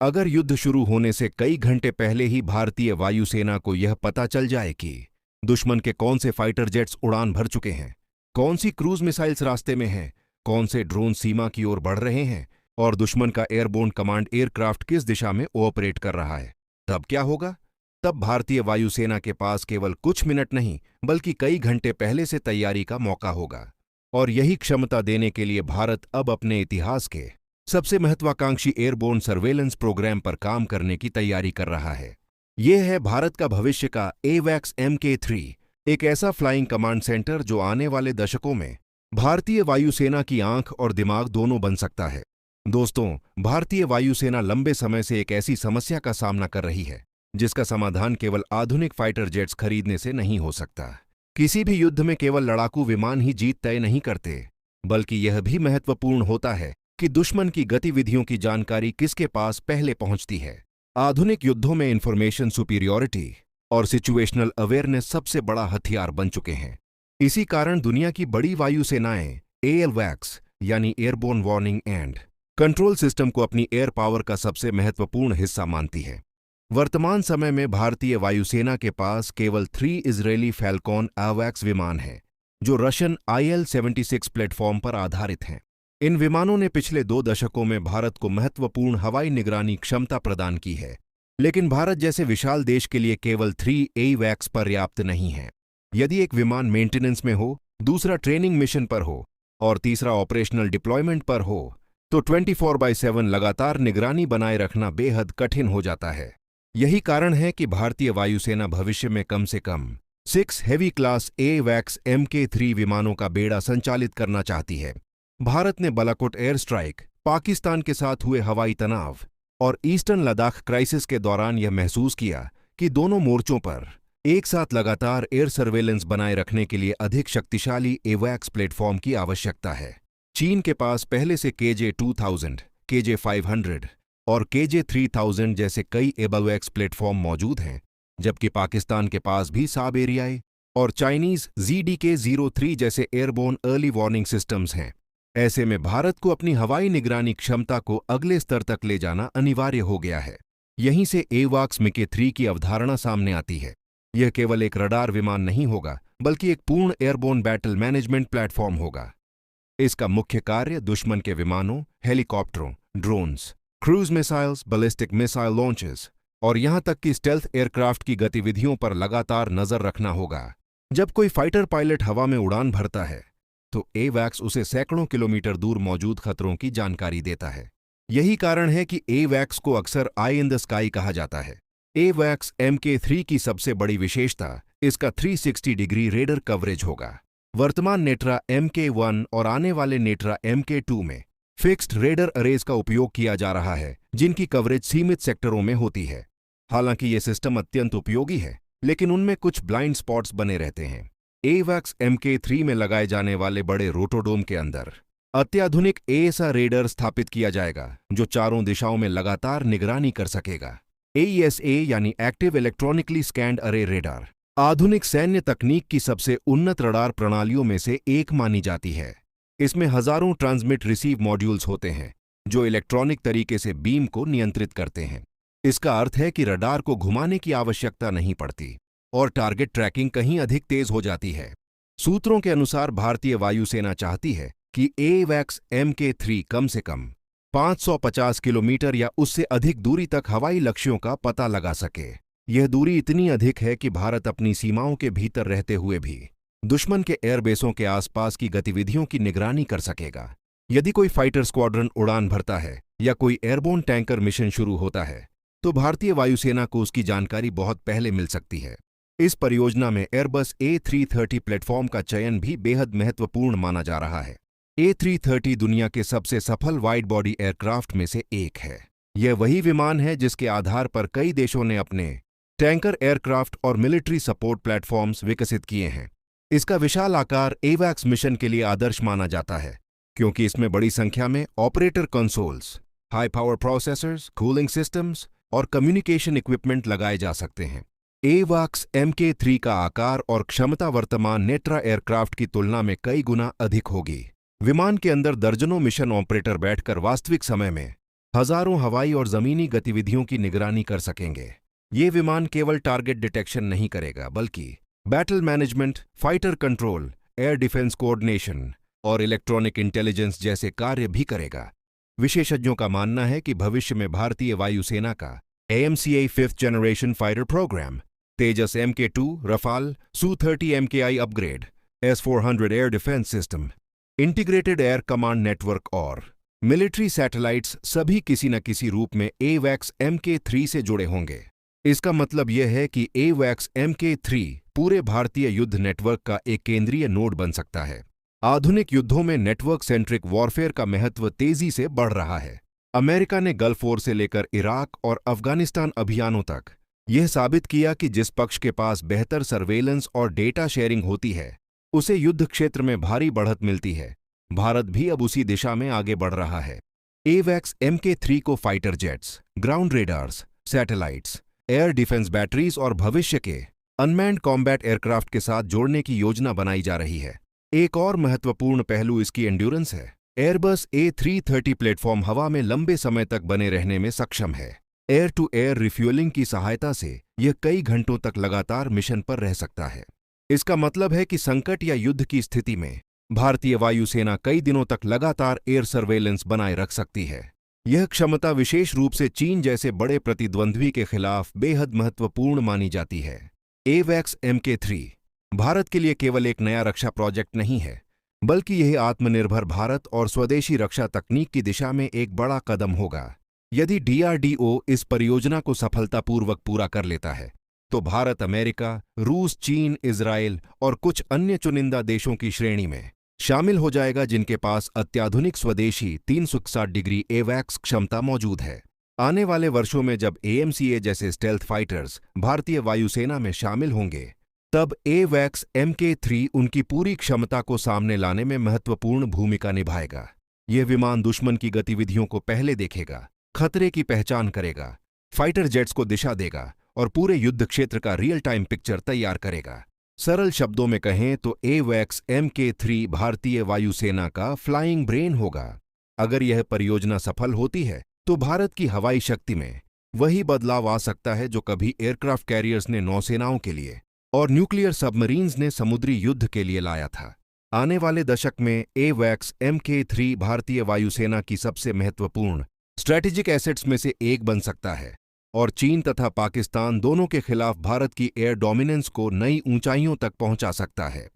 अगर युद्ध शुरू होने से कई घंटे पहले ही भारतीय वायुसेना को यह पता चल जाए कि दुश्मन के कौन से फाइटर जेट्स उड़ान भर चुके हैं, कौन सी क्रूज मिसाइल्स रास्ते में हैं, कौन से ड्रोन सीमा की ओर बढ़ रहे हैं और दुश्मन का एयरबोर्न कमांड एयरक्राफ्ट किस दिशा में ऑपरेट कर रहा है, तब क्या होगा? तब भारतीय वायुसेना के पास केवल कुछ मिनट नहीं बल्कि कई घंटे पहले से तैयारी का मौका होगा। और यही क्षमता देने के लिए भारत अब अपने इतिहास के सबसे महत्वाकांक्षी एयरबोर्न सर्वेलेंस प्रोग्राम पर काम करने की तैयारी कर रहा है। यह है भारत का भविष्य का एवैक्स MK3, एक ऐसा फ्लाइंग कमांड सेंटर जो आने वाले दशकों में भारतीय वायुसेना की आंख और दिमाग दोनों बन सकता है। दोस्तों, भारतीय वायुसेना लंबे समय से एक ऐसी समस्या का सामना कर रही है जिसका समाधान केवल आधुनिक फाइटर जेट्स खरीदने से नहीं हो सकता। किसी भी युद्ध में केवल लड़ाकू विमान ही जीत तय नहीं करते, बल्कि यह भी महत्वपूर्ण होता है कि दुश्मन की गतिविधियों की जानकारी किसके पास पहले पहुंचती है। आधुनिक युद्धों में इंफॉर्मेशन सुपीरियॉरिटी और सिचुएशनल अवेयरनेस सबसे बड़ा हथियार बन चुके हैं। इसी कारण दुनिया की बड़ी वायुसेनाएं AWACS यानी airborne warning and control system को अपनी एयर पावर का सबसे महत्वपूर्ण हिस्सा मानती है। वर्तमान समय में भारतीय वायुसेना के पास केवल 3 इजरायली फैल्कॉन AWACS विमान हैं, जो रशियन IL-76 प्लेटफॉर्म पर आधारित हैं। इन विमानों ने पिछले 2 दशकों में भारत को महत्वपूर्ण हवाई निगरानी क्षमता प्रदान की है, लेकिन भारत जैसे विशाल देश के लिए केवल 3 AWACS पर्याप्त नहीं है। यदि एक विमान मेंटेनेंस में हो, दूसरा ट्रेनिंग मिशन पर हो और तीसरा ऑपरेशनल डिप्लॉयमेंट पर हो, तो 24/7 लगातार निगरानी बनाए रखना बेहद कठिन हो जाता है। यही कारण है कि भारतीय वायुसेना भविष्य में कम से कम 6 हेवी क्लास AWACS MK3 विमानों का बेड़ा संचालित करना चाहती है। भारत ने बालाकोट एयर स्ट्राइक, पाकिस्तान के साथ हुए हवाई तनाव और ईस्टर्न लद्दाख क्राइसिस के दौरान यह महसूस किया कि दोनों मोर्चों पर एक साथ लगातार एयर सर्वेलेंस बनाए रखने के लिए अधिक शक्तिशाली AWACS प्लेटफॉर्म की आवश्यकता है। चीन के पास पहले से KJ-2000, KJ-500 और KJ-3000 जैसे कई AWACS प्लेटफॉर्म मौजूद हैं, जबकि पाकिस्तान के पास भी साब एरियाई और चाइनीज ZDK-03 जैसे एयरबोर्न अर्ली वार्निंग सिस्टम्स हैं। ऐसे में भारत को अपनी हवाई निगरानी क्षमता को अगले स्तर तक ले जाना अनिवार्य हो गया है। यहीं से AWACS MK3 की अवधारणा सामने आती है। यह केवल एक रडार विमान नहीं होगा, बल्कि एक पूर्ण एयरबोर्न बैटल मैनेजमेंट प्लेटफॉर्म होगा। इसका मुख्य कार्य दुश्मन के विमानों, हेलीकॉप्टरों, drones, cruise missiles, ballistic missile launches और यहां तक कि स्टेल्थ एयरक्राफ्ट की गतिविधियों पर लगातार नजर रखना होगा। जब कोई फाइटर पायलट हवा में उड़ान भरता है, तो AWACS उसे सैकड़ों किलोमीटर दूर मौजूद खतरों की जानकारी देता है। यही कारण है कि AWACS को अक्सर आई इन द स्काई कहा जाता है। AWACS MK3 की सबसे बड़ी विशेषता इसका 360 डिग्री रेडर कवरेज होगा। वर्तमान नेट्रा MK1 और आने वाले नेट्रा MK2 में फिक्स्ड रेडर अरेज का उपयोग किया जा रहा है, जिनकी कवरेज सीमित सेक्टरों में होती है। हालांकि ये सिस्टम अत्यंत उपयोगी है, लेकिन उनमें कुछ ब्लाइंड स्पॉट्स बने रहते हैं। AWACS MK3 में लगाए जाने वाले बड़े रोटोडोम के अंदर अत्याधुनिक AESA रेडर स्थापित किया जाएगा, जो चारों दिशाओं में लगातार निगरानी कर सकेगा। AESA यानी एक्टिव इलेक्ट्रॉनिकली स्कैन्ड अरे रेडार आधुनिक सैन्य तकनीक की सबसे उन्नत रडार प्रणालियों में से एक मानी जाती है। इसमें हजारों ट्रांसमिट रिसीव मॉड्यूल्स होते हैं, जो इलेक्ट्रॉनिक तरीके से बीम को नियंत्रित करते हैं। इसका अर्थ है कि रडार को घुमाने की आवश्यकता नहीं पड़ती और टारगेट ट्रैकिंग कहीं अधिक तेज हो जाती है। सूत्रों के अनुसार भारतीय वायुसेना चाहती है कि AWACS MK3 कम से कम 550 किलोमीटर या उससे अधिक दूरी तक हवाई लक्ष्यों का पता लगा सके। यह दूरी इतनी अधिक है कि भारत अपनी सीमाओं के भीतर रहते हुए भी दुश्मन के एयरबेसों के आसपास की गतिविधियों की निगरानी कर सकेगा। यदि कोई फाइटर स्क्वाड्रन उड़ान भरता है या कोई एयरबोर्न टैंकर मिशन शुरू होता है, तो भारतीय वायुसेना को उसकी जानकारी बहुत पहले मिल सकती है। इस परियोजना में एयरबस A330 प्लेटफॉर्म का चयन भी बेहद महत्वपूर्ण माना जा रहा है। A330 दुनिया के सबसे सफल वाइड बॉडी एयरक्राफ्ट में से एक है। यह वही विमान है जिसके आधार पर कई देशों ने अपने टैंकर एयरक्राफ्ट और मिलिट्री सपोर्ट प्लेटफॉर्म्स विकसित किए हैं। इसका विशाल आकार AWACS मिशन के लिए आदर्श माना जाता है, क्योंकि इसमें बड़ी संख्या में operator consoles, high power processors, cooling systems और कम्युनिकेशन इक्विपमेंट लगाए जा सकते हैं। AWACS MK3 का आकार और क्षमता वर्तमान नेट्रा एयरक्राफ्ट की तुलना में कई गुना अधिक होगी। विमान के अंदर दर्जनों मिशन ऑपरेटर बैठकर वास्तविक समय में हजारों हवाई और जमीनी गतिविधियों की निगरानी कर सकेंगे। ये विमान केवल टारगेट डिटेक्शन नहीं करेगा, बल्कि battle management, fighter control, air defence coordination और इलेक्ट्रॉनिक इंटेलिजेंस जैसे कार्य भी करेगा। विशेषज्ञों का मानना है कि भविष्य में भारतीय वायुसेना का AMCA 5th generation fighter programme, Tejas MK2, Rafale, Su-30 MKI upgrade, S-400 air defence system, integrated air command network और मिलिट्री सैटेलाइट्स सभी किसी न किसी रूप में AWACS MK3 से जुड़े होंगे। इसका मतलब यह है कि AWACS MK3 पूरे भारतीय युद्ध नेटवर्क का एक केंद्रीय नोड बन सकता है। आधुनिक युद्धों में नेटवर्क सेंट्रिक वॉरफेयर का महत्व तेजी से बढ़ रहा है। अमेरिका ने गल्फ वॉर से लेकर इराक और अफगानिस्तान अभियानों तक यह साबित किया कि जिस पक्ष के पास बेहतर सर्वेलेंस और डेटा शेयरिंग होती है, उसे युद्ध क्षेत्र में भारी बढ़त मिलती है। भारत भी अब उसी दिशा में आगे बढ़ रहा है। AWACS MK3 को fighter jets, ground radars, satellites, air defence batteries और भविष्य के अनमैन्ड कॉम्बैट एयरक्राफ्ट के साथ जोड़ने की योजना बनाई जा रही है। एक और महत्वपूर्ण पहलू इसकी एंड्योरेंस है। एयरबस A330 प्लेटफॉर्म हवा में लंबे समय तक बने रहने में सक्षम है। एयर टू एयर रिफ्यूलिंग की सहायता से यह कई घंटों तक लगातार मिशन पर रह सकता है। इसका मतलब है कि संकट या युद्ध की स्थिति में भारतीय वायुसेना कई दिनों तक लगातार एयर सर्वेलेंस बनाए रख सकती है। यह क्षमता विशेष रूप से चीन जैसे बड़े प्रतिद्वंद्वी के खिलाफ बेहद महत्वपूर्ण मानी जाती है। AWACS MK3 भारत के लिए केवल एक नया रक्षा प्रोजेक्ट नहीं है, बल्कि यह आत्मनिर्भर भारत और स्वदेशी रक्षा तकनीक की दिशा में एक बड़ा कदम होगा। यदि DRDO इस परियोजना को सफलतापूर्वक पूरा कर लेता है, तो भारत अमेरिका, रूस, चीन, इजराइल और कुछ अन्य चुनिंदा देशों की श्रेणी में शामिल हो जाएगा जिनके पास अत्याधुनिक स्वदेशी 360 डिग्री AWACS क्षमता मौजूद है। आने वाले वर्षों में जब AMCA जैसे स्टेल्थ फाइटर्स भारतीय वायुसेना में शामिल होंगे, तब AWACS MK3 उनकी पूरी क्षमता को सामने लाने में महत्वपूर्ण भूमिका निभाएगा। यह विमान दुश्मन की गतिविधियों को पहले देखेगा, खतरे की पहचान करेगा, फाइटर जेट्स को दिशा देगा और पूरे युद्ध क्षेत्र का रियल टाइम पिक्चर तैयार करेगा। सरल शब्दों में कहें तो AWACS MK3 भारतीय वायुसेना का फ्लाइंग ब्रेन होगा। अगर यह परियोजना सफल होती है, तो भारत की हवाई शक्ति में वही बदलाव आ सकता है जो कभी एयरक्राफ्ट कैरियर्स ने नौसेनाओं के लिए और न्यूक्लियर सबमरीन्स ने समुद्री युद्ध के लिए लाया था। आने वाले दशक में AWACS MK3 भारतीय वायुसेना की सबसे महत्वपूर्ण स्ट्रैटेजिक एसेट्स में से एक बन सकता है और चीन तथा पाकिस्तान दोनों के खिलाफ भारत की एयर डोमिनेंस को नई ऊंचाइयों तक पहुंचा सकता है।